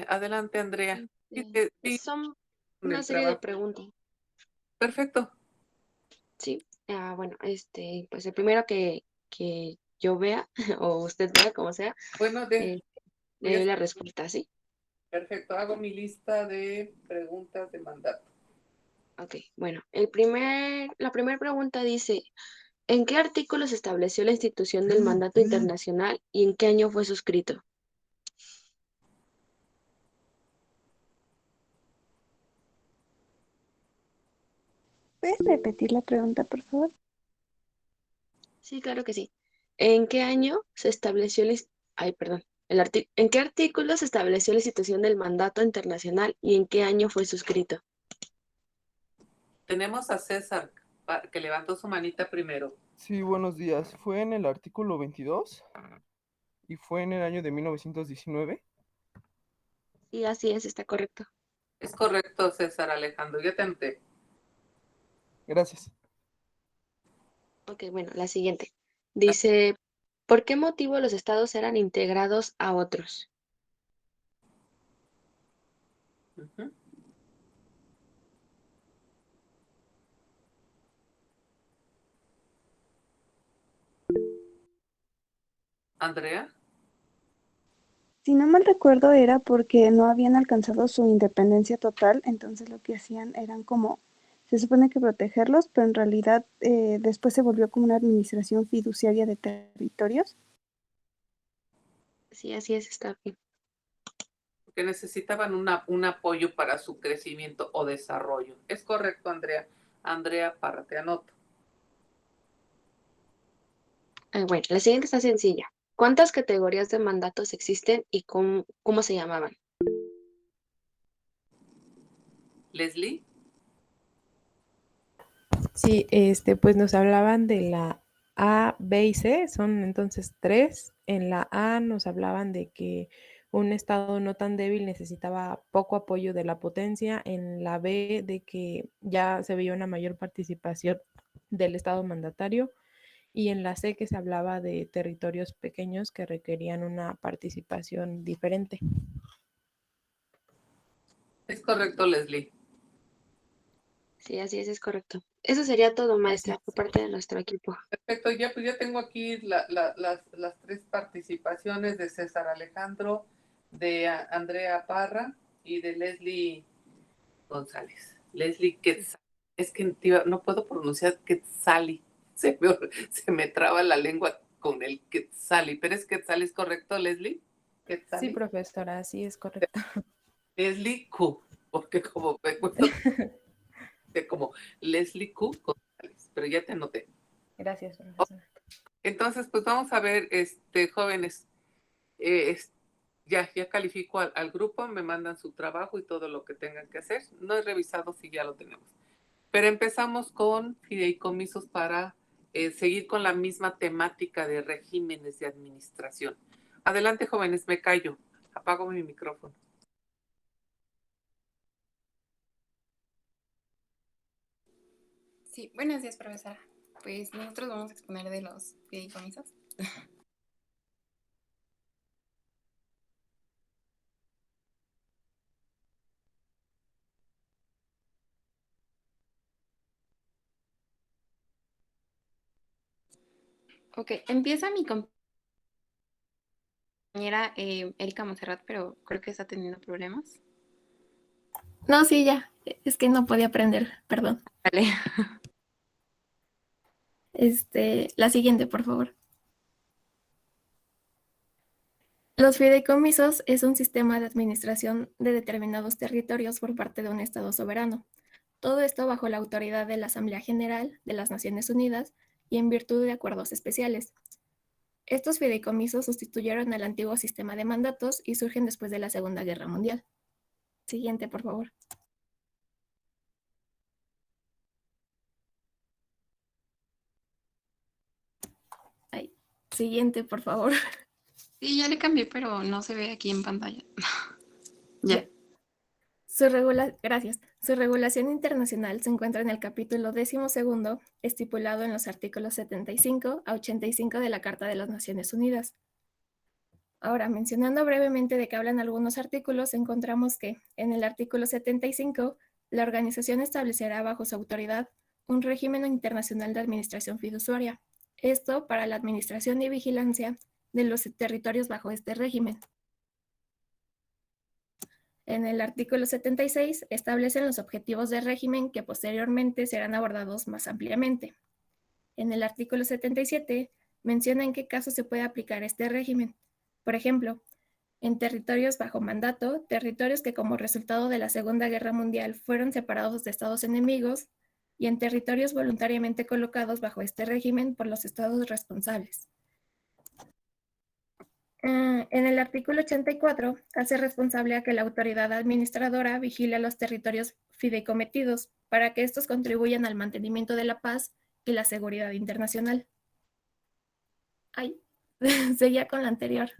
Adelante, Andrea. Sí, sí, Son con una el serie de trabajo. preguntas, Perfecto. ¿sí? Bueno, pues el primero que yo vea, o usted vea, como sea, Bueno, eh, le voy a doy la respuesta, ¿sí? perfecto. Hago mi lista de preguntas de mandato. Ok, bueno, la primera pregunta dice, ¿en qué artículo se estableció la institución del mandato internacional y en qué año fue suscrito? ¿Puedes repetir la pregunta, por favor? Sí, claro que sí. ¿En qué año se estableció ay, perdón, ¿en qué artículo se estableció la institución del mandato internacional y en qué año fue suscrito? Tenemos a César, que levantó su manita primero. Sí, buenos días. Fue en el artículo 22 y fue en el año de 1919. Sí, así es, está correcto. Es correcto, César Alejandro. Ya te anoté. Gracias. Ok, bueno, la siguiente. Dice, ¿por qué motivo los estados eran integrados a otros? Ujú. Andrea. Si no mal recuerdo era porque no habían alcanzado su independencia total, entonces lo que hacían eran como, se supone que protegerlos, pero en realidad después se volvió como una administración fiduciaria de territorios. Sí, así es, está bien. Que necesitaban un apoyo para su crecimiento o desarrollo. Es correcto, Andrea. Andrea Parra, te anoto. Bueno, la siguiente está sencilla. ¿Cuántas categorías de mandatos existen y cómo se llamaban? Leslie. Sí, pues nos hablaban de la A, B y C, son entonces tres. En la A nos hablaban de que un estado no tan débil necesitaba poco apoyo de la potencia. En la B, de que ya se veía una mayor participación del estado mandatario. Y en la C, que se hablaba de territorios pequeños que requerían una participación diferente. Es correcto, Leslie. Sí, así es correcto. Eso sería todo, Gracias. maestra, por parte de nuestro equipo. Perfecto, ya pues ya tengo aquí las tres participaciones de César Alejandro, de Andrea Parra y de Leslie González. Leslie Quetzal. Es que tío, no puedo pronunciar Quetzali. Se me traba la lengua con el Quetzali, pero es Quetzali, ¿es correcto, Leslie? Sí, Quetzali. profesora, sí es correcto. Leslie Q, porque como me acuerdo de como Leslie Q González, pero ya te anoté. Gracias, profesora. Entonces, pues vamos a ver, jóvenes, ya califico al grupo, me mandan su trabajo y todo lo que tengan que hacer. No he revisado si ya lo tenemos. Pero empezamos con fideicomisos para seguir con la misma temática de regímenes de administración. Adelante, jóvenes, me callo. Apago mi micrófono. Sí, buenos días, profesora. Pues nosotros vamos a exponer de los fideicomisos. Ok, empieza mi compañera Erika Monserrat, pero creo que está teniendo problemas. No, sí, ya. Es que no podía aprender, perdón. Vale. La siguiente, por favor. Los fideicomisos es un sistema de administración de determinados territorios por parte de un Estado soberano. Todo esto bajo la autoridad de la Asamblea General de las Naciones Unidas y en virtud de acuerdos especiales. Estos fideicomisos sustituyeron al antiguo sistema de mandatos y surgen después de la Segunda Guerra Mundial. Siguiente, por favor. Ay, siguiente, por favor. Sí, ya le cambié, pero no se ve aquí en pantalla. Ya. Gracias. Su regulación internacional se encuentra en el capítulo 12, estipulado en los artículos 75 a 85 de la Carta de las Naciones Unidas. Ahora, mencionando brevemente de qué hablan algunos artículos, encontramos que en el artículo 75, la organización establecerá bajo su autoridad un régimen internacional de administración fiduciaria. Esto para la administración y vigilancia de los territorios bajo este régimen. En el artículo 76 establecen los objetivos del régimen que posteriormente serán abordados más ampliamente. En el artículo 77 menciona en qué casos se puede aplicar este régimen. Por ejemplo, en territorios bajo mandato, territorios que como resultado de la Segunda Guerra Mundial fueron separados de estados enemigos, y en territorios voluntariamente colocados bajo este régimen por los estados responsables. En el artículo 84 hace responsable a que la autoridad administradora vigile los territorios fideicometidos para que estos contribuyan al mantenimiento de la paz y la seguridad internacional. Ay, seguía con la anterior.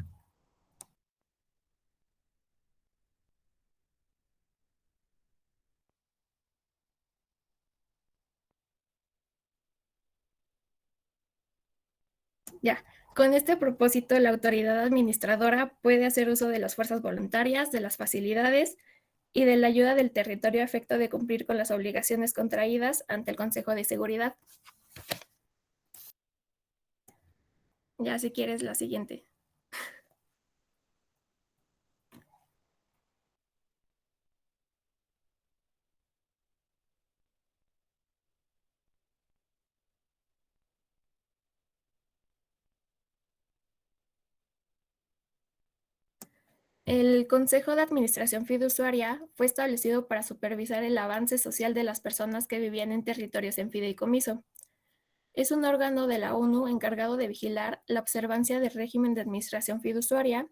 Ya, con este propósito, la autoridad administradora puede hacer uso de las fuerzas voluntarias, de las facilidades y de la ayuda del territorio a efecto de cumplir con las obligaciones contraídas ante el Consejo de Seguridad. Ya, si quieres, la siguiente. El Consejo de Administración Fiduciaria fue establecido para supervisar el avance social de las personas que vivían en territorios en fideicomiso. Es un órgano de la ONU encargado de vigilar la observancia del régimen de administración fiduciaria.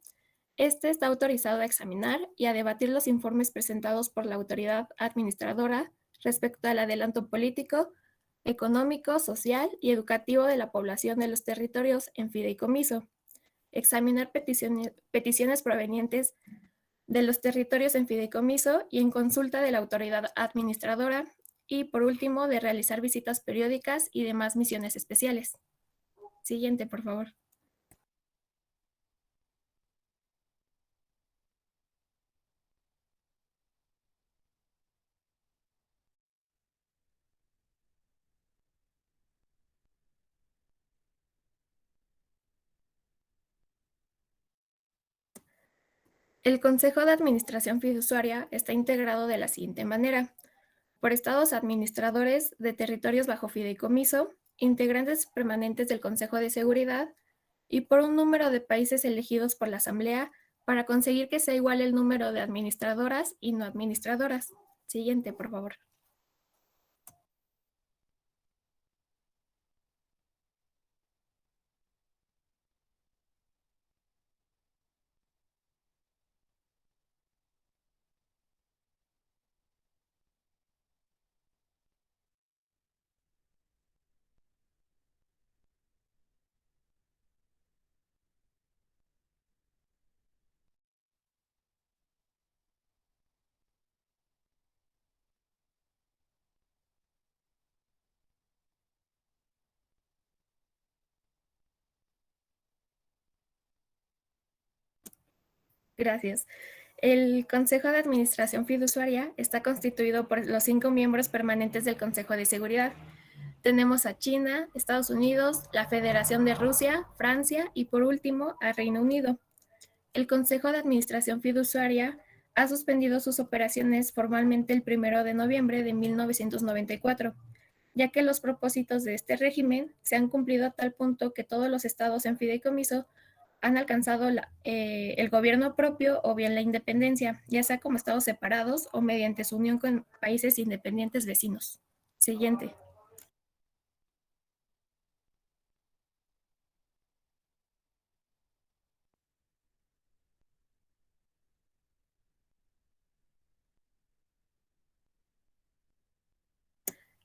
Este está autorizado a examinar y a debatir los informes presentados por la autoridad administradora respecto al adelanto político, económico, social y educativo de la población de los territorios en fideicomiso. Examinar peticiones provenientes de los territorios en fideicomiso y en consulta de la autoridad administradora, y por último, de realizar visitas periódicas y demás misiones especiales. Siguiente, por favor. El Consejo de Administración Fiduciaria está integrado de la siguiente manera: por estados administradores de territorios bajo fideicomiso, integrantes permanentes del Consejo de Seguridad, y por un número de países elegidos por la Asamblea para conseguir que sea igual el número de administradoras y no administradoras. Siguiente, por favor. Gracias. El Consejo de Administración Fiduciaria está constituido por los 5 miembros permanentes del Consejo de Seguridad. Tenemos a China, Estados Unidos, la Federación de Rusia, Francia y por último a Reino Unido. El Consejo de Administración Fiduciaria ha suspendido sus operaciones formalmente el 1 de noviembre de 1994, ya que los propósitos de este régimen se han cumplido a tal punto que todos los estados en fideicomiso han alcanzado el gobierno propio o bien la independencia, ya sea como estados separados o mediante su unión con países independientes vecinos. Siguiente.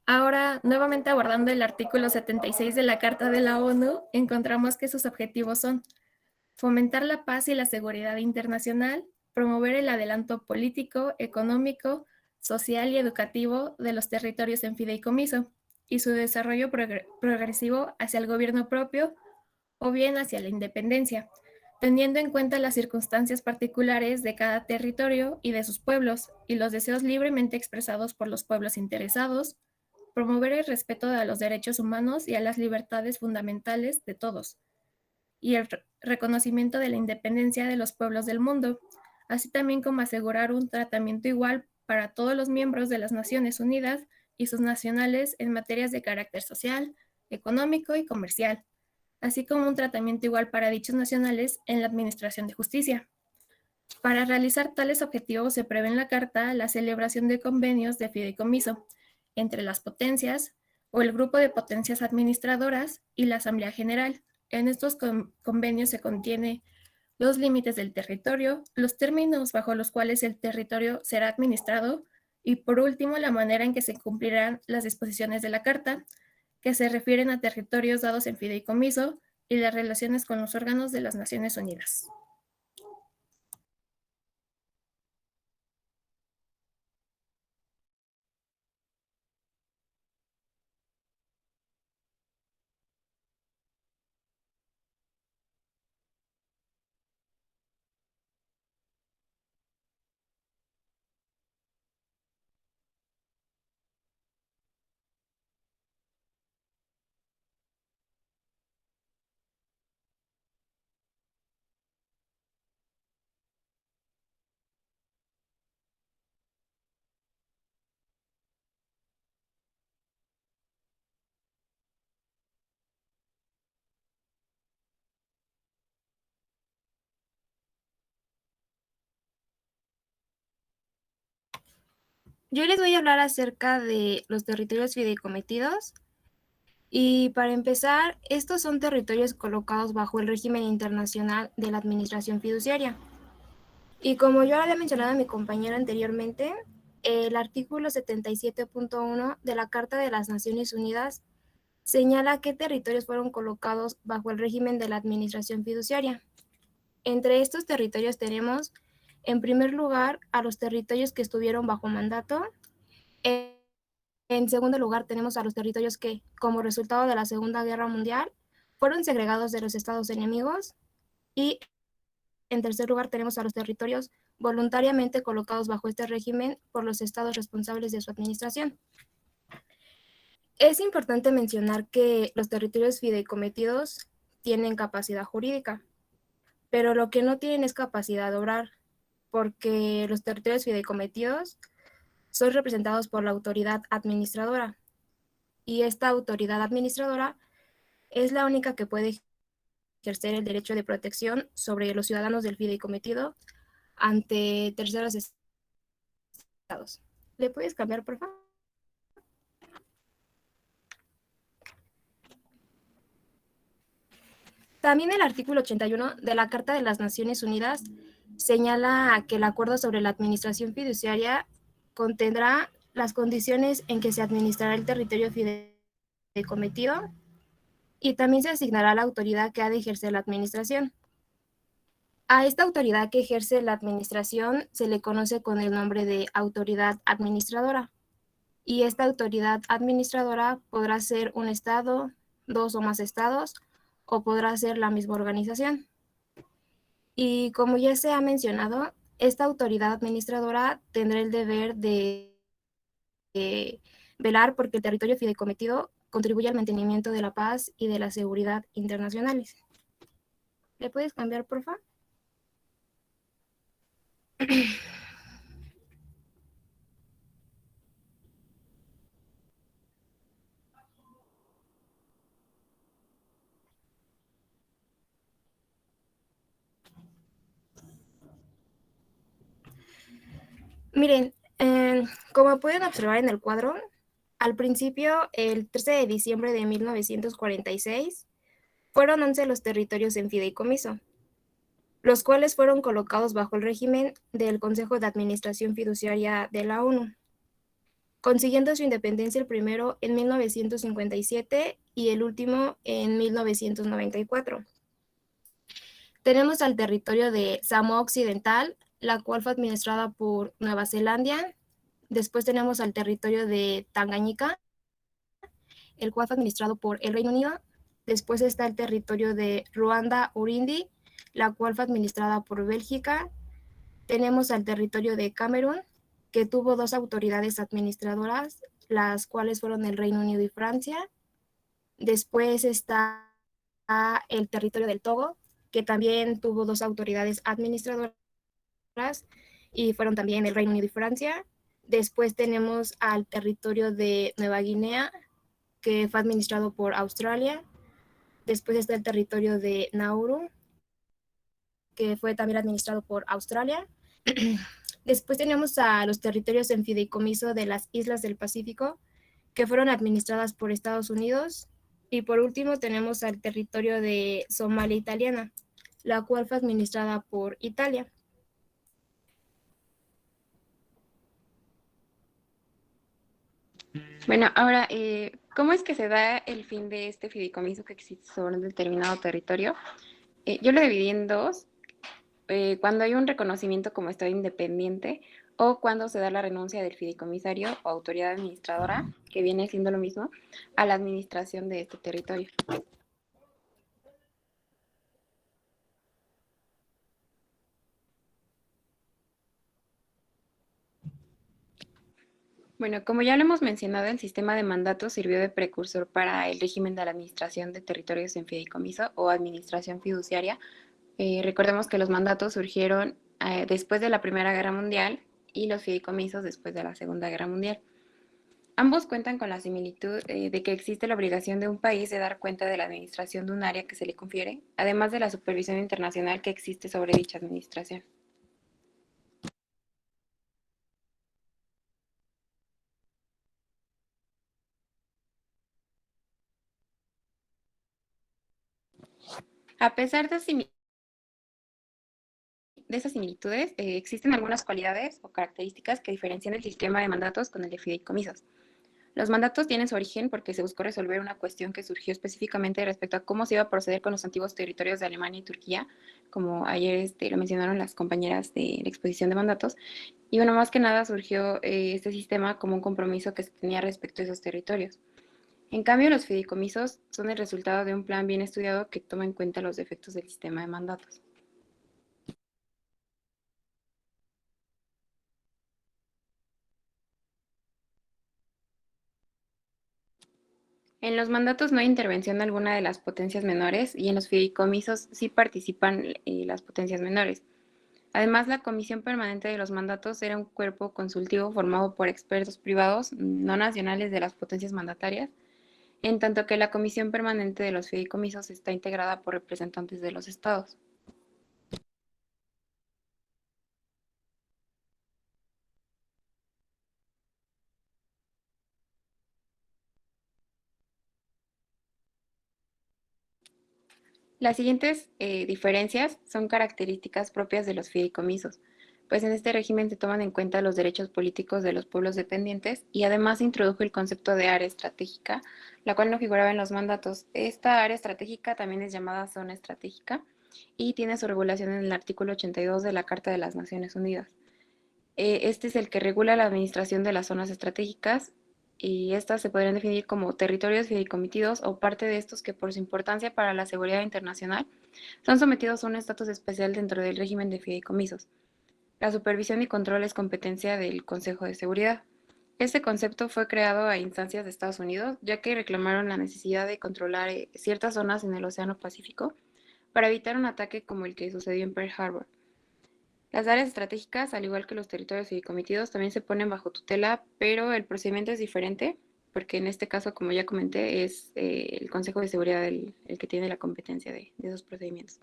Ahora, nuevamente abordando el artículo 76 de la Carta de la ONU, encontramos que sus objetivos son fomentar la paz y la seguridad internacional, promover el adelanto político, económico, social y educativo de los territorios en fideicomiso y su desarrollo progresivo hacia el gobierno propio o bien hacia la independencia, teniendo en cuenta las circunstancias particulares de cada territorio y de sus pueblos, y los deseos libremente expresados por los pueblos interesados, promover el respeto a los derechos humanos y a las libertades fundamentales de todos, y el reconocimiento de la independencia de los pueblos del mundo, así también como asegurar un tratamiento igual para todos los miembros de las Naciones Unidas y sus nacionales en materias de carácter social, económico y comercial, así como un tratamiento igual para dichos nacionales en la administración de justicia. Para realizar tales objetivos se prevé en la Carta la celebración de convenios de fideicomiso entre las potencias o el grupo de potencias administradoras y la Asamblea General. En estos convenios se contiene los límites del territorio, los términos bajo los cuales el territorio será administrado y, por último, la manera en que se cumplirán las disposiciones de la Carta, que se refieren a territorios dados en fideicomiso y las relaciones con los órganos de las Naciones Unidas. Yo les voy a hablar acerca de los territorios fideicometidos. Y para empezar, estos son territorios colocados bajo el régimen internacional de la administración fiduciaria. Y como yo había mencionado a mi compañero anteriormente, el artículo 77.1 de la Carta de las Naciones Unidas señala qué territorios fueron colocados bajo el régimen de la administración fiduciaria. Entre estos territorios tenemos, en primer lugar, a los territorios que estuvieron bajo mandato. En segundo lugar, tenemos a los territorios que, como resultado de la Segunda Guerra Mundial, fueron segregados de los estados enemigos. Y en tercer lugar, tenemos a los territorios voluntariamente colocados bajo este régimen por los estados responsables de su administración. Es importante mencionar que los territorios fideicometidos tienen capacidad jurídica, pero lo que no tienen es capacidad de obrar, porque los territorios fideicometidos son representados por la autoridad administradora, y esta autoridad administradora es la única que puede ejercer el derecho de protección sobre los ciudadanos del fideicometido ante terceros estados. ¿Le puedes cambiar, por favor? También el artículo 81 de la Carta de las Naciones Unidas señala que el acuerdo sobre la administración fiduciaria contendrá las condiciones en que se administrará el territorio fideicometido y también se asignará la autoridad que ha de ejercer la administración. A esta autoridad que ejerce la administración se le conoce con el nombre de autoridad administradora, y esta autoridad administradora podrá ser un estado, dos o más estados, o podrá ser la misma organización. Y como ya se ha mencionado, esta autoridad administradora tendrá el deber de velar porque el territorio fideicometido contribuya al mantenimiento de la paz y de la seguridad internacionales. ¿Le puedes cambiar, por favor? Miren, como pueden observar en el cuadro, al principio, el 13 de diciembre de 1946, fueron 11 los territorios en fideicomiso, los cuales fueron colocados bajo el régimen del Consejo de Administración Fiduciaria de la ONU, consiguiendo su independencia el primero en 1957 y el último en 1994. Tenemos al territorio de Samoa Occidental, la cual fue administrada por Nueva Zelanda. Después tenemos al territorio de Tangañika, el cual fue administrado por el Reino Unido. Después está el territorio de Ruanda Urundi, la cual fue administrada por Bélgica. Tenemos al territorio de Camerún, que tuvo 2 autoridades administradoras, las cuales fueron el Reino Unido y Francia. Después está el territorio del Togo, que también tuvo 2 autoridades administradoras y fueron también el Reino Unido y Francia. Después tenemos al territorio de Nueva Guinea, que fue administrado por Australia. Después está el territorio de Nauru, que fue también administrado por Australia. Después tenemos a los territorios en fideicomiso de las islas del Pacífico, que fueron administradas por Estados Unidos. Y por último tenemos al territorio de Somalia Italiana, la cual fue administrada por Italia. Bueno, ahora, ¿cómo es que se da el fin de este fideicomiso que existe sobre un determinado territorio? Yo lo dividí en dos, cuando hay un reconocimiento como Estado independiente o cuando se da la renuncia del fideicomisario o autoridad administradora, que viene siendo lo mismo, a la administración de este territorio. Bueno, como ya lo hemos mencionado, el sistema de mandatos sirvió de precursor para el régimen de la administración de territorios en fideicomiso o administración fiduciaria. Recordemos que los mandatos surgieron después de la Primera Guerra Mundial y los fideicomisos después de la Segunda Guerra Mundial. Ambos cuentan con la similitud de que existe la obligación de un país de dar cuenta de la administración de un área que se le confiere, además de la supervisión internacional que existe sobre dicha administración. A pesar de esas similitudes, existen algunas cualidades o características que diferencian el sistema de mandatos con el de fideicomisos. Los mandatos tienen su origen porque se buscó resolver una cuestión que surgió específicamente respecto a cómo se iba a proceder con los antiguos territorios de Alemania y Turquía, como ayer lo mencionaron las compañeras de la exposición de mandatos. Y bueno, más que nada surgió este sistema como un compromiso que se tenía respecto a esos territorios. En cambio, los fideicomisos son el resultado de un plan bien estudiado que toma en cuenta los defectos del sistema de mandatos. En los mandatos no hay intervención alguna de las potencias menores y en los fideicomisos sí participan las potencias menores. Además, la Comisión Permanente de los Mandatos era un cuerpo consultivo formado por expertos privados no nacionales de las potencias mandatarias, en tanto que la Comisión Permanente de los Fideicomisos está integrada por representantes de los estados. Las siguientes diferencias son características propias de los fideicomisos, pues en este régimen se toman en cuenta los derechos políticos de los pueblos dependientes y además se introdujo el concepto de área estratégica, la cual no figuraba en los mandatos. Esta área estratégica también es llamada zona estratégica y tiene su regulación en el artículo 82 de la Carta de las Naciones Unidas. Este es el que regula la administración de las zonas estratégicas y estas se podrían definir como territorios fideicomitidos o parte de estos que por su importancia para la seguridad internacional son sometidos a un estatus especial dentro del régimen de fideicomisos. La supervisión y control es competencia del Consejo de Seguridad. Este concepto fue creado a instancias de Estados Unidos, ya que reclamaron la necesidad de controlar ciertas zonas en el Océano Pacífico para evitar un ataque como el que sucedió en Pearl Harbor. Las áreas estratégicas, al igual que los territorios fideikomitidos, también se ponen bajo tutela, pero el procedimiento es diferente, porque en este caso, como ya comenté, es el Consejo de Seguridad el que tiene la competencia de esos procedimientos.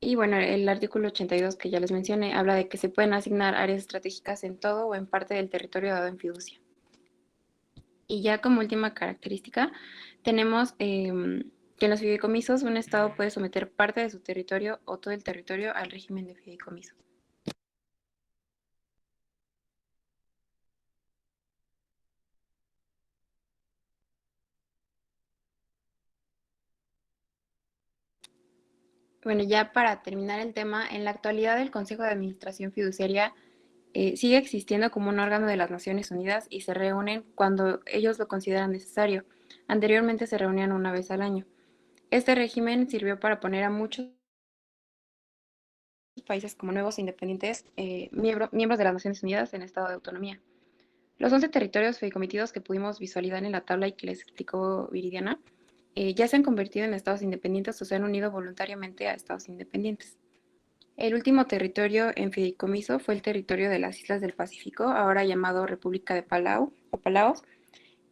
Y bueno, el artículo 82 que ya les mencioné habla de que se pueden asignar áreas estratégicas en todo o en parte del territorio dado en fiducia. Y ya como última característica, tenemos que en los fideicomisos un Estado puede someter parte de su territorio o todo el territorio al régimen de fideicomiso. Bueno, ya para terminar el tema, en la actualidad el Consejo de Administración Fiduciaria sigue existiendo como un órgano de las Naciones Unidas y se reúnen cuando ellos lo consideran necesario. Anteriormente se reunían una vez al año. Este régimen sirvió para poner a muchos países como nuevos e independientes, miembros de las Naciones Unidas en estado de autonomía. Los 11 territorios fideikomitidos que pudimos visualizar en la tabla y que les explicó Viridiana, ya se han convertido en estados independientes o se han unido voluntariamente a estados independientes. El último territorio en fideicomiso fue el territorio de las Islas del Pacífico, ahora llamado República de Palau, o Palaos,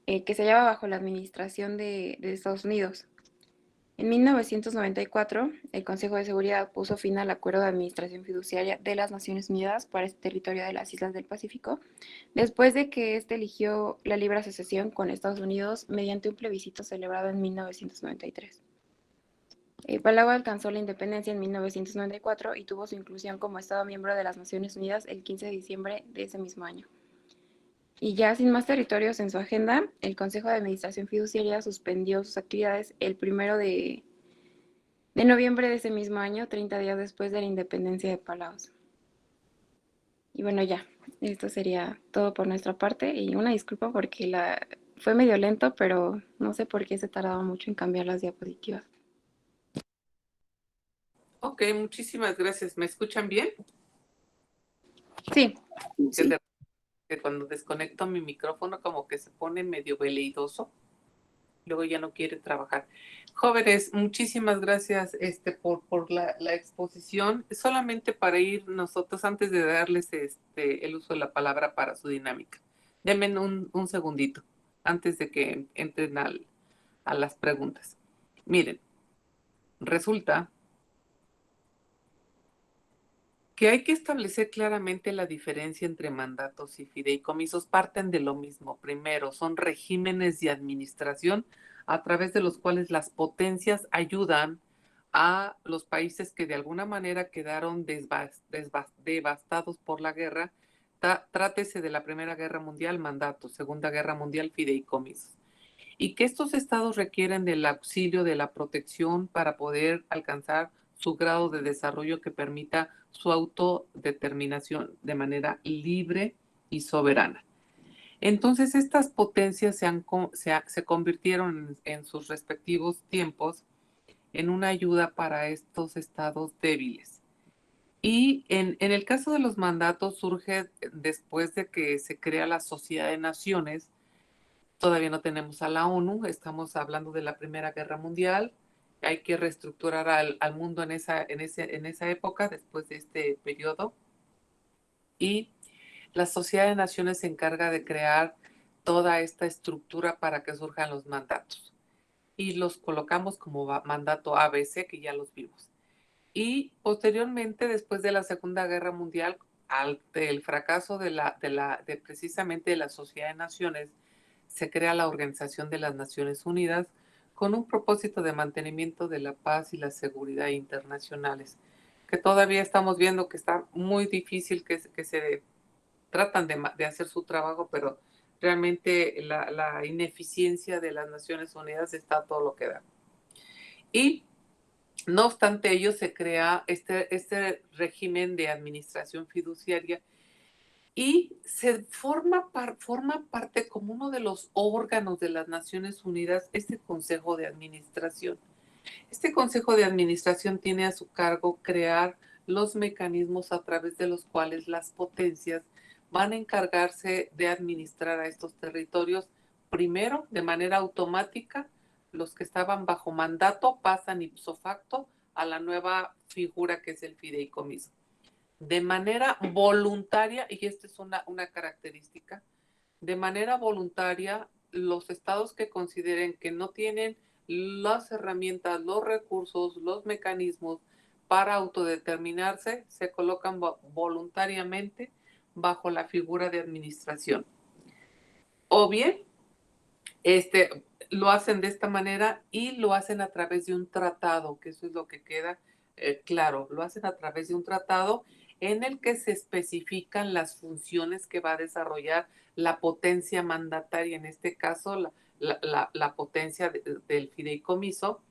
que se hallaba bajo la administración de Estados Unidos. En 1994, el Consejo de Seguridad puso fin al acuerdo de administración fiduciaria de las Naciones Unidas para este territorio de las Islas del Pacífico, después de que éste eligió la libre asociación con Estados Unidos mediante un plebiscito celebrado en 1993. Palau alcanzó la independencia en 1994 y tuvo su inclusión como Estado miembro de las Naciones Unidas el 15 de diciembre de ese mismo año. Y ya sin más territorios en su agenda, el Consejo de Administración Fiduciaria suspendió sus actividades el 1 de noviembre de ese mismo año, 30 días después de la independencia de Palaos. Y bueno, ya, esto sería todo por nuestra parte y una disculpa porque fue medio lento, pero no sé por qué se tardaba mucho en cambiar las diapositivas. Ok, muchísimas gracias. ¿Me escuchan bien? Sí. Sí. Que cuando desconecto mi micrófono como que se pone medio veleidoso, luego ya no quiere trabajar. Jóvenes, muchísimas gracias por la exposición. Solamente para ir nosotros, antes de darles el uso de la palabra para su dinámica. Denme un segundito antes de que entren a las preguntas. Miren, resulta que hay que establecer claramente la diferencia entre mandatos y fideicomisos. Parten de lo mismo. Primero, son regímenes de administración a través de los cuales las potencias ayudan a los países que de alguna manera quedaron devastados por la guerra. Trátese de la Primera Guerra Mundial, mandato, Segunda Guerra Mundial, fideicomisos. Y que estos estados requieren del auxilio, de la protección para poder alcanzar su grado de desarrollo que permita su autodeterminación de manera libre y soberana. Entonces, estas potencias se convirtieron en sus respectivos tiempos en una ayuda para estos estados débiles. Y en el caso de los mandatos surge después de que se crea la Sociedad de Naciones. Todavía no tenemos a la ONU, estamos hablando de la Primera Guerra Mundial. Hay que reestructurar al mundo en esa época, después de este periodo. Y la Sociedad de Naciones se encarga de crear toda esta estructura para que surjan los mandatos. Y los colocamos como mandato ABC, que ya los vimos. Y posteriormente, después de la Segunda Guerra Mundial, el fracaso precisamente de la Sociedad de Naciones, se crea la Organización de las Naciones Unidas con un propósito de mantenimiento de la paz y la seguridad internacionales, que todavía estamos viendo que está muy difícil, que se tratan de hacer su trabajo, pero realmente la ineficiencia de las Naciones Unidas está todo lo que da. Y no obstante ello, se crea este régimen de administración fiduciaria y se forma parte como uno de los órganos de las Naciones Unidas, este Consejo de Administración. Este Consejo de Administración tiene a su cargo crear los mecanismos a través de los cuales las potencias van a encargarse de administrar a estos territorios. Primero, de manera automática, los que estaban bajo mandato pasan ipso facto a la nueva figura que es el fideicomiso. De manera voluntaria, y esta es una característica, de manera voluntaria, los estados que consideren que no tienen las herramientas, los recursos, los mecanismos para autodeterminarse, se colocan voluntariamente bajo la figura de administración. O bien, lo hacen de esta manera y lo hacen a través de un tratado, que eso es lo que queda claro, lo hacen a través de un tratado en el que se especifican las funciones que va a desarrollar la potencia mandataria, en este caso la potencia del fideicomiso,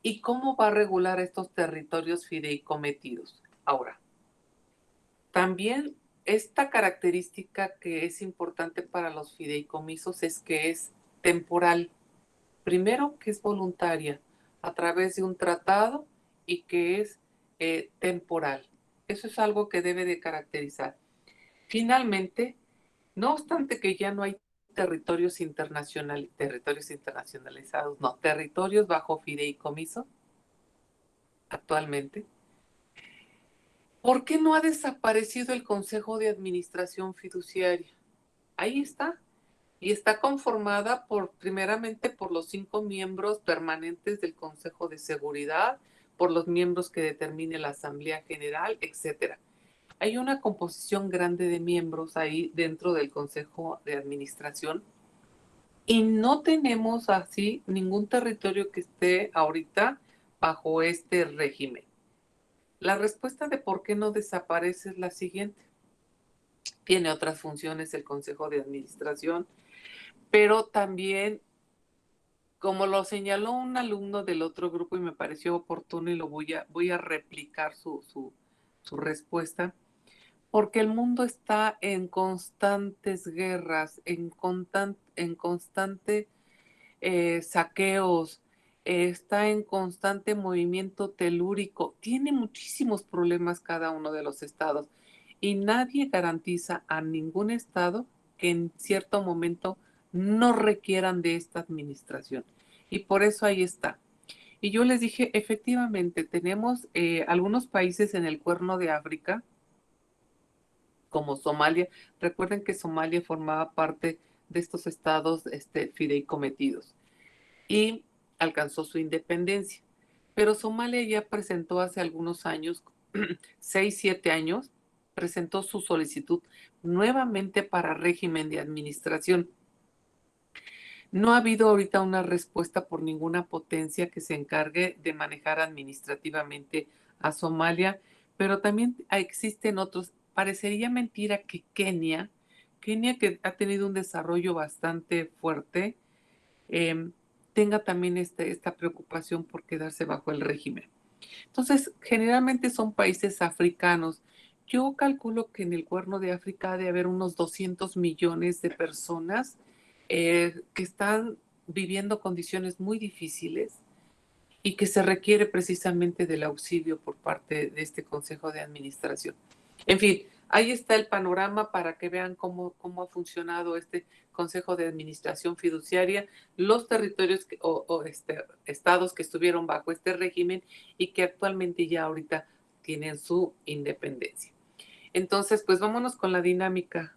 y cómo va a regular estos territorios fideicometidos. Ahora, también esta característica que es importante para los fideicomisos es que es temporal. Primero, que es voluntaria a través de un tratado y que es temporal. Eso es algo que debe de caracterizar. Finalmente, no obstante que ya no hay territorios internacionalizados, no, territorios bajo fideicomiso actualmente, ¿por qué no ha desaparecido el Consejo de Administración Fiduciaria? Ahí está. Y está conformada primeramente por los 5 miembros permanentes del Consejo de Seguridad, por los miembros que determine la Asamblea General, etcétera. Hay una composición grande de miembros ahí dentro del Consejo de Administración y no tenemos así ningún territorio que esté ahorita bajo este régimen. La respuesta de por qué no desaparece es la siguiente. Tiene otras funciones el Consejo de Administración, pero también, como lo señaló un alumno del otro grupo y me pareció oportuno y voy a replicar su respuesta, porque el mundo está en constantes guerras, en constante saqueos, está en constante movimiento telúrico, tiene muchísimos problemas cada uno de los estados y nadie garantiza a ningún estado que en cierto momento no requieran de esta administración. Y por eso ahí está. Y yo les dije, efectivamente, tenemos algunos países en el Cuerno de África, como Somalia. Recuerden que Somalia formaba parte de estos estados fideicometidos y alcanzó su independencia. Pero Somalia ya presentó hace algunos años, 6, 7 años, presentó su solicitud nuevamente para régimen de administración. No ha habido ahorita una respuesta por ninguna potencia que se encargue de manejar administrativamente a Somalia, pero también existen otros. Parecería mentira que Kenia que ha tenido un desarrollo bastante fuerte, tenga también esta preocupación por quedarse bajo el régimen. Entonces, generalmente son países africanos. Yo calculo que en el Cuerno de África ha de haber unos 200 millones de personas que están viviendo condiciones muy difíciles y que se requiere precisamente del auxilio por parte de este Consejo de Administración. En fin, ahí está el panorama para que vean cómo ha funcionado este Consejo de Administración Fiduciaria, los territorios estados que estuvieron bajo este régimen y que actualmente ya ahorita tienen su independencia. Entonces, pues vámonos con la dinámica,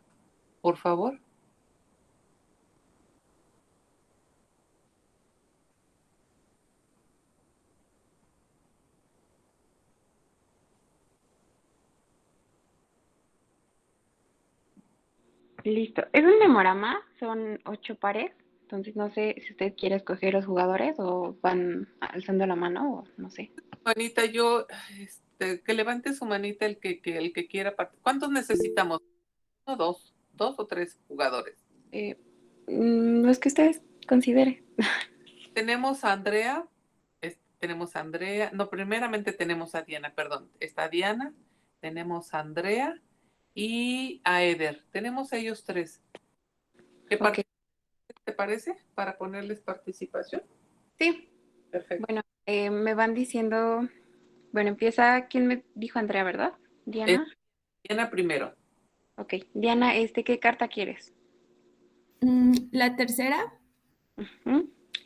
por favor. Listo. Es un memorama, son 8 pares. Entonces no sé si usted quiere escoger los jugadores o van alzando la mano o no sé. Manita, que levante su manita el que quiera participar. ¿Cuántos necesitamos? ¿Uno, dos o tres jugadores? Los que ustedes consideren. Tenemos a Andrea, no, primeramente tenemos a Diana, perdón. Está Diana, tenemos a Andrea y a Eder. Tenemos a ellos 3. Ok. ¿Te parece? Para ponerles participación. Sí. Perfecto. Bueno, me van diciendo, bueno, empieza, ¿quién me dijo Andrea, verdad? Diana. Diana primero. Ok, Diana, ¿qué carta quieres? La tercera.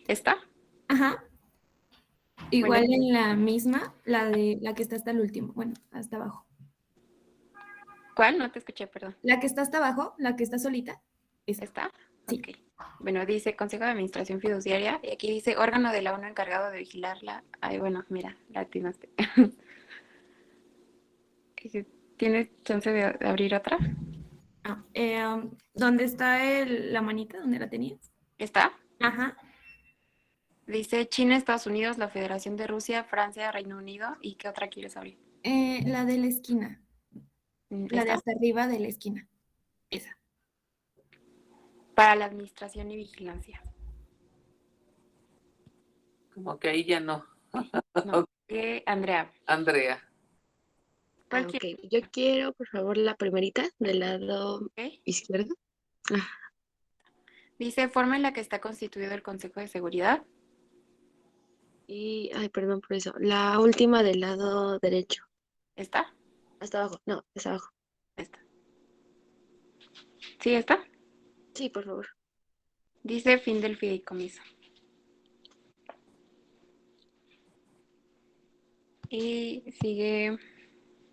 ¿Esta? Ajá. Igual Bueno. en la misma, la que está hasta el último, bueno, hasta abajo. ¿Cuál? No te escuché, perdón. La que está hasta abajo, la que está solita. ¿Está? Sí. Ok. Bueno, dice Consejo de Administración Fiduciaria y aquí dice órgano de la ONU encargado de vigilarla. Ay, bueno, mira, la atinaste. ¿Tienes chance de abrir otra? ¿Dónde está la manita? ¿Dónde la tenías? ¿Está? Ajá. Dice China, Estados Unidos, la Federación de Rusia, Francia, Reino Unido. ¿Y qué otra quieres abrir? La de la esquina. La de hasta arriba de la esquina. Esa. Para la administración y vigilancia. Como que ahí ya no. No, Andrea. Andrea. Ok, yo quiero, por favor, la primerita del lado izquierdo. Dice forma en la que está constituido el Consejo de Seguridad. Y, ay, perdón por eso. La última del lado derecho. ¿Está? Hasta abajo. No, hasta abajo. Esta. ¿Sí está? Sí, por favor. Dice fin del fideicomiso. Y sigue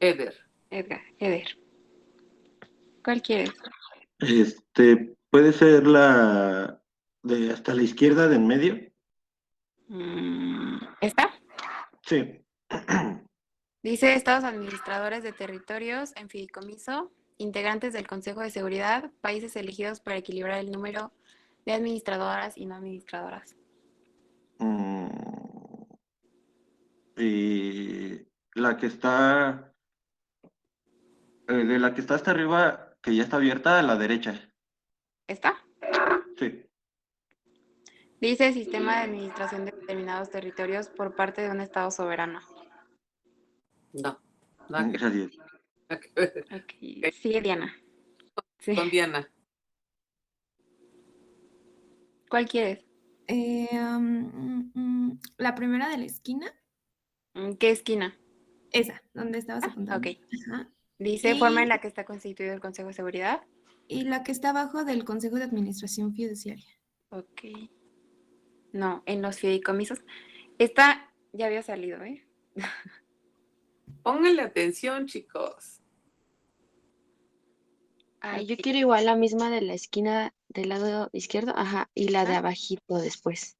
Eder. Eder. ¿Cuál quieres? Puede ser la de hasta la izquierda de en medio. ¿Esta? Sí. Dice estados administradores de territorios en fideicomiso, integrantes del Consejo de Seguridad, países elegidos para equilibrar el número de administradoras y no administradoras. Mm, y la que está, de la que está hasta arriba, que ya está abierta, a la derecha. ¿Esta? Sí. Dice sistema de administración de determinados territorios por parte de un estado soberano. No. Nada que, Gracias. nada que ver Ok, sigue Diana. Sí. con Diana. ¿Cuál quieres? La primera de la esquina, ¿Qué esquina? esa, donde estabas apuntando. Ok. Ajá. Dice Y- forma en la que está constituido el Consejo de Seguridad. Y la que está abajo del Consejo de Administración Fiduciaria. Ok. No, en los fideicomisos. Esta ya había salido, ¿eh? Pónganle atención, chicos. Ay, yo quiero igual la misma de la esquina del lado izquierdo, ajá, y la de Ajá. abajito después.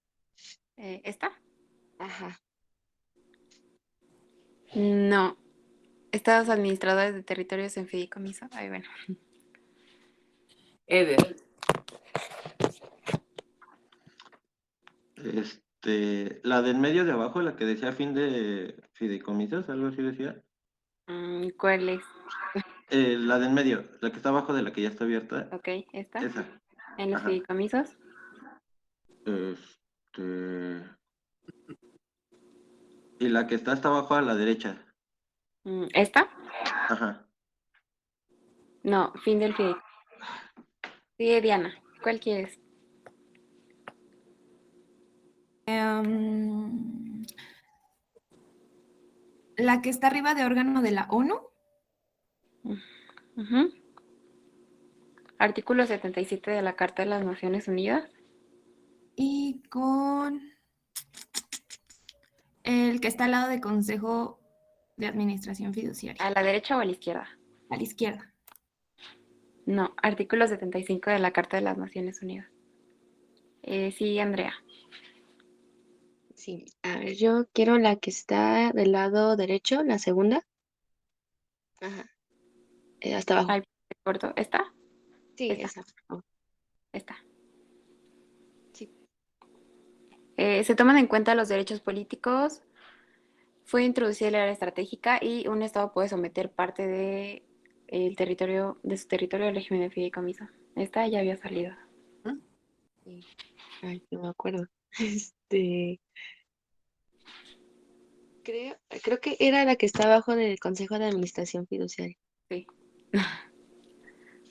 ¿Esta? Ajá. No. Estados administradores de territorios en fideicomiso. Ay, bueno. Eder. La del medio de abajo, la que decía fin de fideicomisos, algo así decía. ¿Cuál es? La del medio, la que está abajo de la que ya está abierta. Ok, esta. Esa. En los Ajá. fideicomisos. Y la que está hasta abajo a la derecha. ¿Esta? Ajá. No, fin del fideicomiso. Sigue Diana. ¿Cuál quieres? La que está arriba de órgano de la ONU. Ujú. Artículo 77 de la Carta de las Naciones Unidas. Y con el que está al lado del Consejo de Administración Fiduciaria. ¿A la derecha o a la izquierda? A la izquierda. No, artículo 75 de la Carta de las Naciones Unidas. Sí, Andrea. Sí, a ver, yo quiero la que está del lado derecho, la segunda. Ajá. Hasta abajo. Ay, corto. ¿Esta? Sí, esta. esa, por favor. Esta. Sí. Se toman en cuenta los derechos políticos. Fue introducida la área estratégica y un estado puede someter parte de su territorio al régimen de fideicomiso. Esta ya había salido. Sí. Ay, no me acuerdo. Creo que era la que está abajo del Consejo de Administración Fiduciaria. Sí.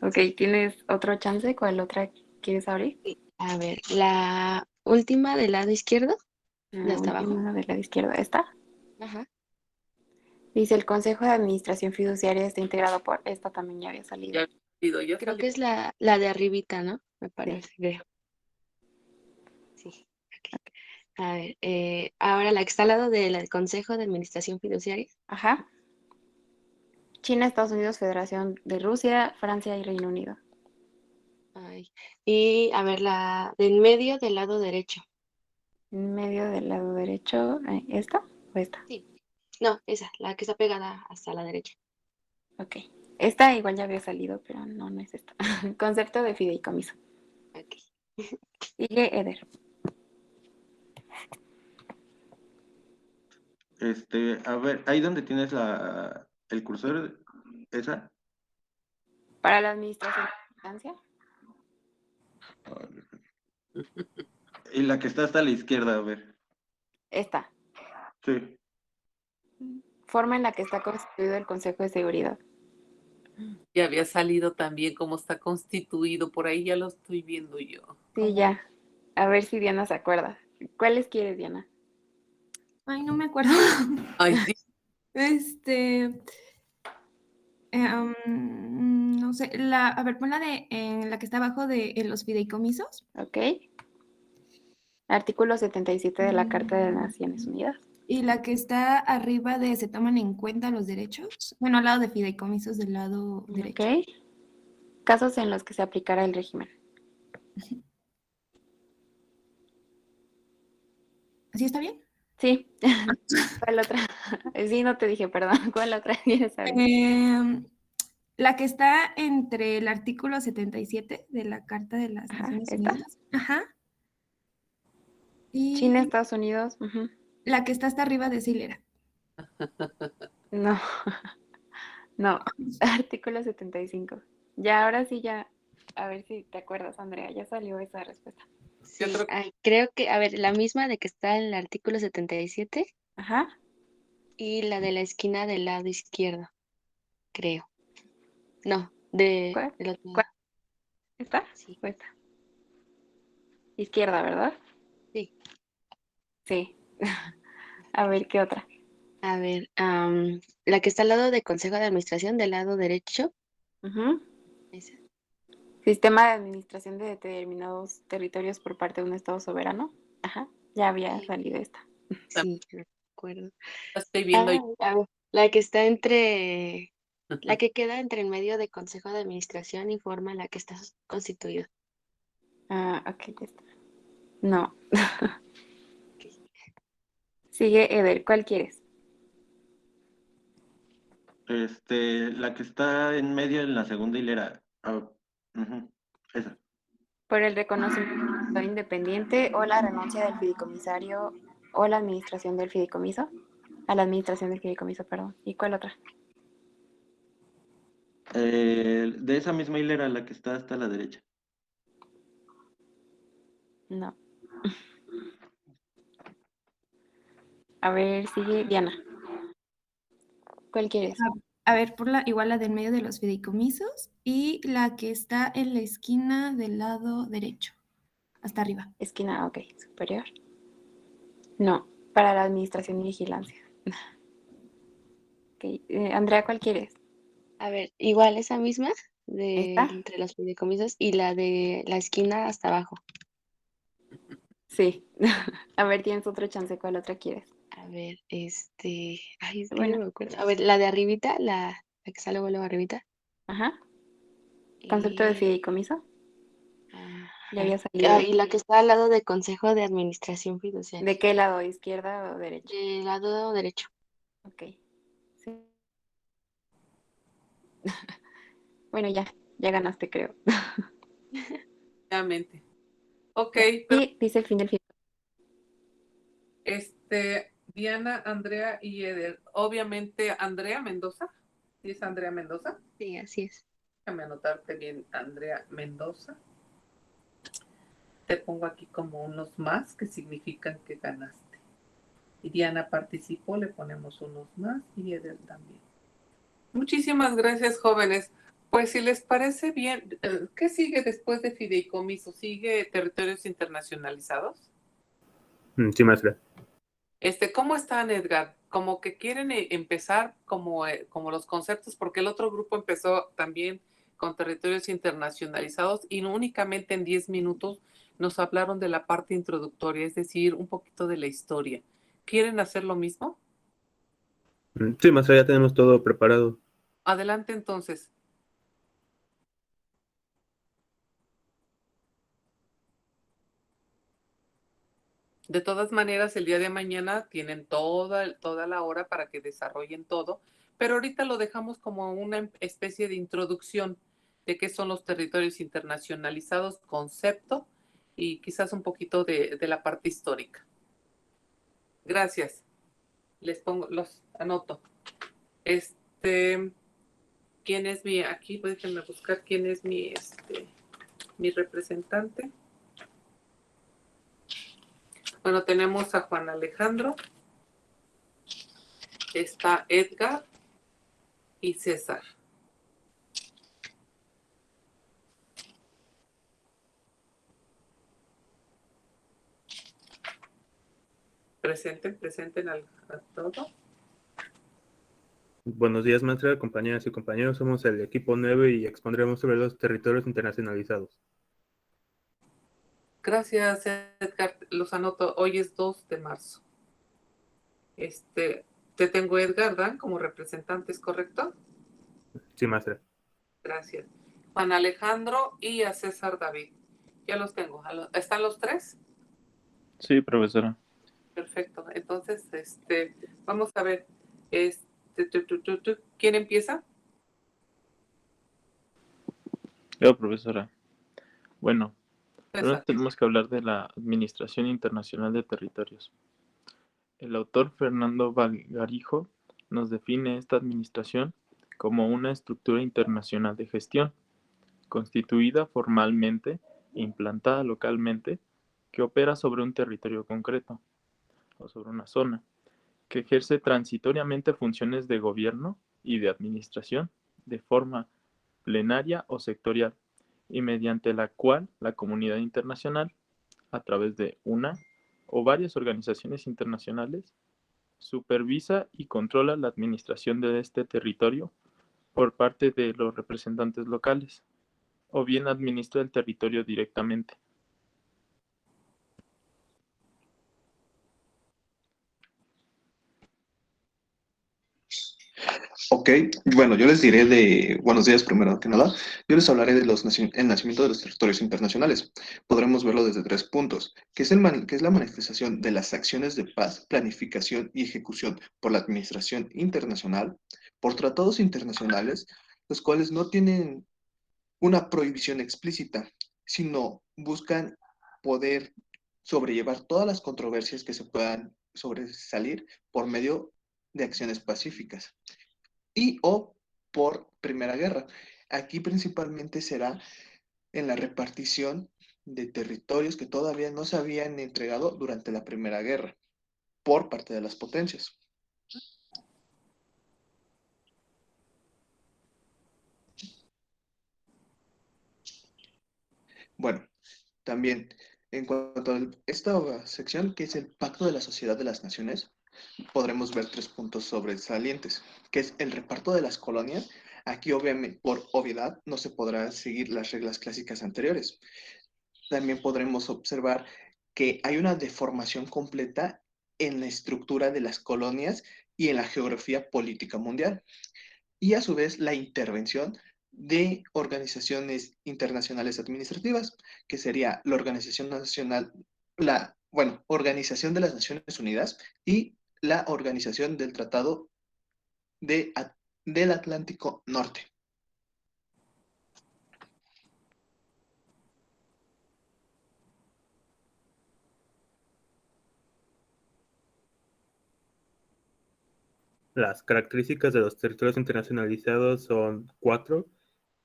Ok, ¿tienes otro chance? ¿Cuál otra quieres abrir? Sí. A ver, la última del lado izquierdo, de La hasta abajo. última de la izquierda. ¿Esta? Ajá. Dice, el Consejo de Administración Fiduciaria está integrado por... Esta también ya había salido. Ya había salido, ya Creo salió. que es la de arribita, ¿no? Me parece, creo. Sí. Ok. A ver, ahora la que está al lado del Consejo de Administración Fiduciaria. Ajá. China, Estados Unidos, Federación de Rusia, Francia y Reino Unido. Ay. Y a ver, la de en medio del lado derecho. En medio del lado derecho, ¿esta o esta? Sí. No, esa, la que está pegada hasta la derecha. Ok. Esta igual ya había salido, pero no es esta. Concepto de fideicomiso. Ok. Sigue Eder. A ver, ahí donde tienes el cursor, esa. Para la administración de distancia. Y la que está hasta la izquierda, a ver. Esta. Sí. Forma en la que está constituido el Consejo de Seguridad. Ya había salido también cómo está constituido. Por ahí ya lo estoy viendo yo. Sí, ya. A ver si Diana se acuerda. ¿Cuáles quieres, Diana? Ay, no me acuerdo. Ay, sí. No sé, a ver, pon la de en la que está abajo de los fideicomisos. Ok. Artículo 77 de la Carta de las Naciones Unidas. Y la que está arriba de se toman en cuenta los derechos. Bueno, al lado de fideicomisos del lado derecho. Ok. Casos en los que se aplicará el régimen. ¿Así está bien? Sí. ¿Cuál otra? Sí, no te dije, perdón. ¿Cuál otra quieres saber? La que está entre el artículo 77 de la Carta de las Naciones ¿esta? Unidas. Ajá. Y China, Estados Unidos. la que está hasta arriba de Silera. No. No. Artículo 75. Ya, ahora sí, ya. A ver si te acuerdas, Andrea. Ya salió esa respuesta. Sí, creo que, a ver, la misma de que está en el artículo 77 Ajá. y la de la esquina del lado izquierdo, creo. No, del otro ¿Cuál? lado. ¿Esta? Sí. ¿O esta? Izquierda, ¿verdad? Sí. Sí. A ver, ¿qué otra? A ver, la que está al lado del Consejo de Administración, del lado derecho. Esa. Sistema de administración de determinados territorios por parte de un Estado soberano. Ajá. Ya había salido esta. Sí, me acuerdo. Estoy viendo. A ver, la que está entre, la que queda entre el medio de Consejo de Administración y forma la que está constituido. Ah, ok, ya está. No. Sigue, Eder, ¿cuál quieres? La que está en medio en la segunda hilera. Esa. Por el reconocimiento independiente o la renuncia del fideicomisario o la administración del fideicomiso. A la administración del fideicomiso, perdón. ¿Y cuál otra? De esa misma hilera, la que está hasta la derecha. No. A ver, sigue Diana. ¿Cuál quieres? A ver, igual la del medio de los fideicomisos y la que está en la esquina del lado derecho, hasta arriba. Esquina, ok, superior. No, para la administración y vigilancia. Ok, Andrea, ¿cuál quieres? A ver, igual esa misma de ¿Esta? entre los fideicomisos y la de la esquina hasta abajo. Sí. A ver, tienes otro chance, ¿cuál otra quieres? A ver, ay, es que Bueno. no me acuerdo. A ver, la de arribita, la que sale luego arribita. Ajá. ¿Concepto de fideicomiso? Ya había salido. Y la que está al lado del Consejo de Administración Fiduciaria. ¿De qué lado? ¿Izquierda o derecha? Del lado derecho. Ok. Sí. Bueno, ya ganaste, creo. Obviamente. Ok, Sí, dice el fin del film. Diana, Andrea y Eder. Obviamente, Andrea Mendoza. ¿Sí es Andrea Mendoza? Sí, así es. Déjame anotarte bien, Andrea Mendoza. Te pongo aquí como unos más que significan que ganaste. Y Diana participó, le ponemos unos más y Eder también. Muchísimas gracias, jóvenes. Pues si les parece bien, ¿qué sigue después de fideicomiso? ¿Sigue territorios internacionalizados? Sí, maestra. ¿Cómo están, Edgar? Como que quieren empezar como los conceptos, porque el otro grupo empezó también con territorios internacionalizados y no únicamente en 10 minutos nos hablaron de la parte introductoria, es decir, un poquito de la historia. ¿Quieren hacer lo mismo? Sí, maestra, ya tenemos todo preparado. Adelante entonces. De todas maneras, el día de mañana tienen toda la hora para que desarrollen todo, pero ahorita lo dejamos como una especie de introducción de qué son los territorios internacionalizados, concepto y quizás un poquito de la parte histórica. Gracias. Les pongo, los anoto. ¿Quién es aquí déjenme buscar quién es mi representante? Bueno, tenemos a Juan Alejandro, está Edgar y César. Presenten a todo. Buenos días, maestra, compañeras y compañeros. Somos el equipo 9 y expondremos sobre los territorios internacionalizados. Gracias, Edgar. Los anoto. Hoy es 2 de marzo. Te tengo Edgar Dan como representante, ¿es correcto? Sí, maestra. Gracias. Juan Alejandro y a César David. Ya los tengo. ¿Están los 3? Sí, profesora. Perfecto. Entonces, vamos a ver. ¿Quién empieza? Yo, profesora. Bueno, primero César. tenemos que hablar de la Administración Internacional de Territorios. El autor Fernando Valgarijo nos define esta administración como una estructura internacional de gestión, constituida formalmente e implantada localmente, que opera sobre un territorio concreto o sobre una zona, que ejerce transitoriamente funciones de gobierno y de administración de forma plenaria o sectorial, y mediante la cual la comunidad internacional, a través de una o varias organizaciones internacionales, supervisa y controla la administración de este territorio por parte de los representantes locales, o bien administra el territorio directamente. Ok, bueno, yo les diré buenos días primero que nada. Yo les hablaré de el nacimiento de los territorios internacionales. Podremos verlo desde 3 puntos, que es la manifestación de las acciones de paz, planificación y ejecución por la administración internacional, por tratados internacionales, los cuales no tienen una prohibición explícita, sino buscan poder sobrellevar todas las controversias que se puedan sobresalir por medio de acciones pacíficas y o por Primera Guerra. Aquí principalmente será en la repartición de territorios que todavía no se habían entregado durante la Primera Guerra por parte de las potencias. Bueno, también en cuanto a esta sección, que es el Pacto de la Sociedad de las Naciones, podremos ver 3 puntos sobresalientes, que es el reparto de las colonias. Aquí, obviamente, por obviedad, no se podrá seguir las reglas clásicas anteriores. También podremos observar que hay una deformación completa en la estructura de las colonias y en la geografía política mundial. Y a su vez, la intervención de organizaciones internacionales administrativas, que sería la Organización Nacional, Organización de las Naciones Unidas y la Organización del Tratado del Atlántico Norte. Las características de los territorios internacionalizados son 4.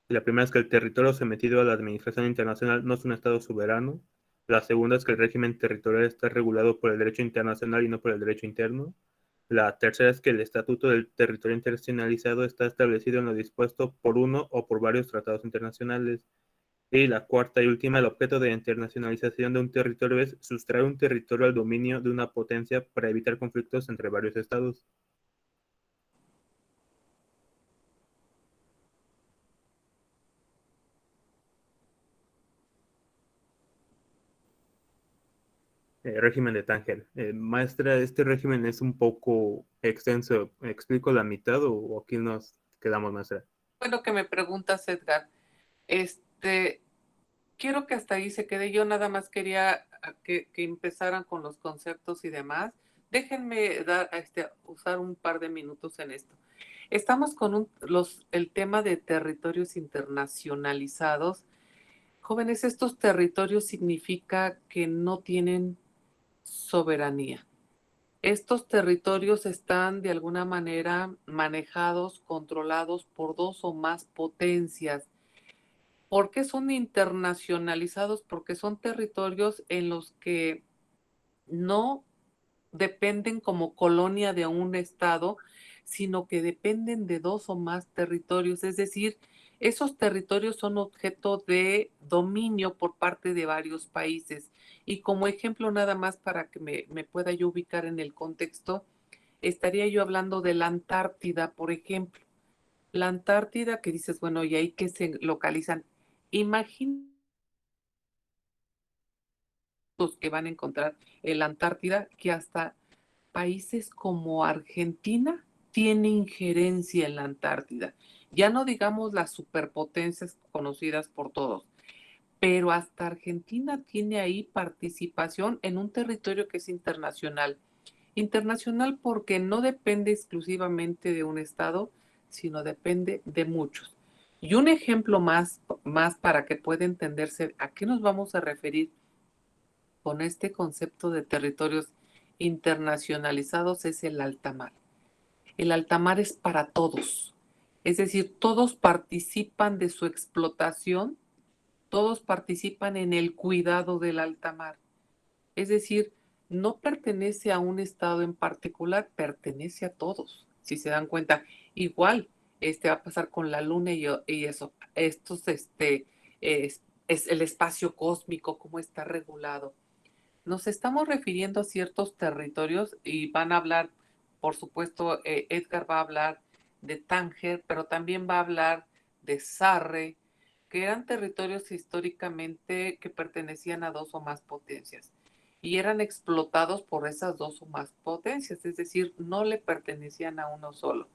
La primera es que el territorio sometido a la administración internacional no es un estado soberano. La segunda es que el régimen territorial está regulado por el derecho internacional y no por el derecho interno. La tercera es que el estatuto del territorio internacionalizado está establecido en lo dispuesto por uno o por varios tratados internacionales. Y la cuarta y última, el objeto de internacionalización de un territorio es sustraer un territorio al dominio de una potencia para evitar conflictos entre varios estados. Régimen de Tánger. Maestra, este régimen es un poco extenso. ¿Explico la mitad o aquí nos quedamos, maestra? Bueno, que me preguntas, Edgar. Quiero que hasta ahí se quede. Yo nada más quería que empezaran con los conceptos y demás. Déjenme usar un par de minutos en esto. Estamos con el tema de territorios internacionalizados. Jóvenes, estos territorios significa que no tienen soberanía. Estos territorios están de alguna manera manejados, controlados por 2 o más potencias. ¿Por qué son internacionalizados? Porque son territorios en los que no dependen como colonia de un estado, sino que dependen de 2 o más territorios. Es decir, esos territorios son objeto de dominio por parte de varios países. Y como ejemplo nada más para que me pueda yo ubicar en el contexto, estaría yo hablando de la Antártida, por ejemplo. La Antártida que dices, bueno, ¿y ahí qué se localizan? Imagínate que van a encontrar en la Antártida que hasta países como Argentina tiene injerencia en la Antártida. Ya no digamos las superpotencias conocidas por todos, pero hasta Argentina tiene ahí participación en un territorio que es internacional. Internacional porque no depende exclusivamente de un estado, sino depende de muchos. Y un ejemplo más para que pueda entenderse a qué nos vamos a referir con este concepto de territorios internacionalizados es el alta mar. El alta mar es para todos, es decir, todos participan de su explotación, todos participan en el cuidado del alta mar. Es decir, no pertenece a un estado en particular, pertenece a todos, si se dan cuenta. Igual, va a pasar con la luna y eso. Es el espacio cósmico, cómo está regulado. Nos estamos refiriendo a ciertos territorios y van a hablar, por supuesto, Edgar va a hablar de Tánger, pero también va a hablar de Sarre, que eran territorios históricamente que pertenecían a dos o más potencias y eran explotados por esas dos o más potencias, es decir, no le pertenecían a uno solo.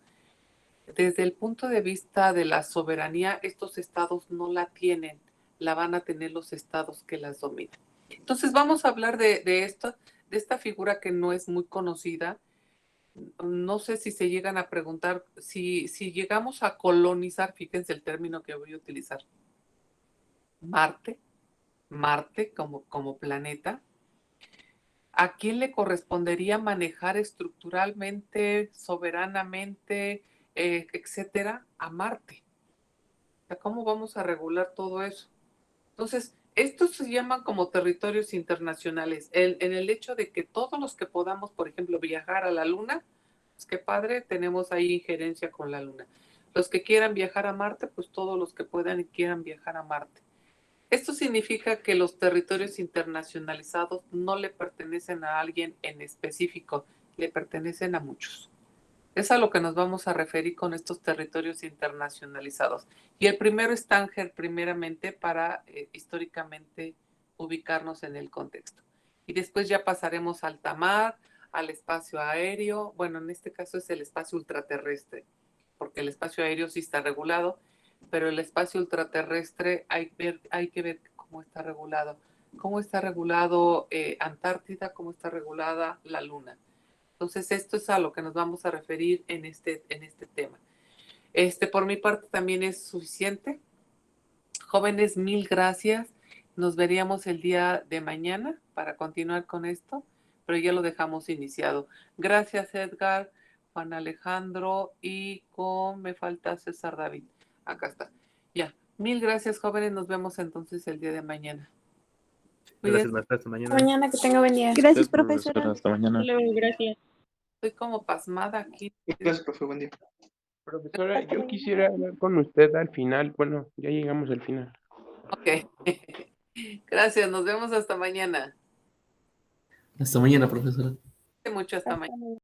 Desde el punto de vista de la soberanía, estos estados no la tienen, la van a tener los estados que las dominan. Entonces vamos a hablar de esta figura que no es muy conocida. No sé si se llegan a preguntar, si llegamos a colonizar, fíjense el término que voy a utilizar, Marte como planeta, ¿a quién le correspondería manejar estructuralmente, soberanamente, etcétera? A Marte. O sea, ¿cómo vamos a regular todo eso? Entonces, estos se llaman como territorios internacionales. En el hecho de que todos los que podamos, por ejemplo, viajar a la Luna, pues qué padre, tenemos ahí injerencia con la Luna. Los que quieran viajar a Marte, pues todos los que puedan y quieran viajar a Marte. Esto significa que los territorios internacionalizados no le pertenecen a alguien en específico, le pertenecen a muchos. Es a lo que nos vamos a referir con estos territorios internacionalizados. Y el primero es Tánger, primeramente, para históricamente ubicarnos en el contexto. Y después ya pasaremos al alta mar, al espacio aéreo. Bueno, en este caso es el espacio ultraterrestre, porque el espacio aéreo sí está regulado, pero el espacio ultraterrestre hay que ver cómo está regulado. Cómo está regulado Antártida, cómo está regulada la Luna. Entonces, esto es a lo que nos vamos a referir en este tema. Por mi parte también es suficiente. Jóvenes, mil gracias. Nos veríamos el día de mañana para continuar con esto, pero ya lo dejamos iniciado. Gracias, Edgar, Juan Alejandro y me falta César David. Acá está. Ya. Mil gracias, jóvenes. Nos vemos entonces el día de mañana. Gracias, maestra. Hasta mañana. Mañana, que tenga buen día. Gracias, profesora. Hasta mañana. Gracias. Estoy como pasmada aquí. Gracias, profe, buen día. Profesora, yo quisiera hablar con usted al final. Bueno, ya llegamos al final. Ok. Gracias, nos vemos hasta mañana. Hasta mañana, profesora. Mucho hasta mañana.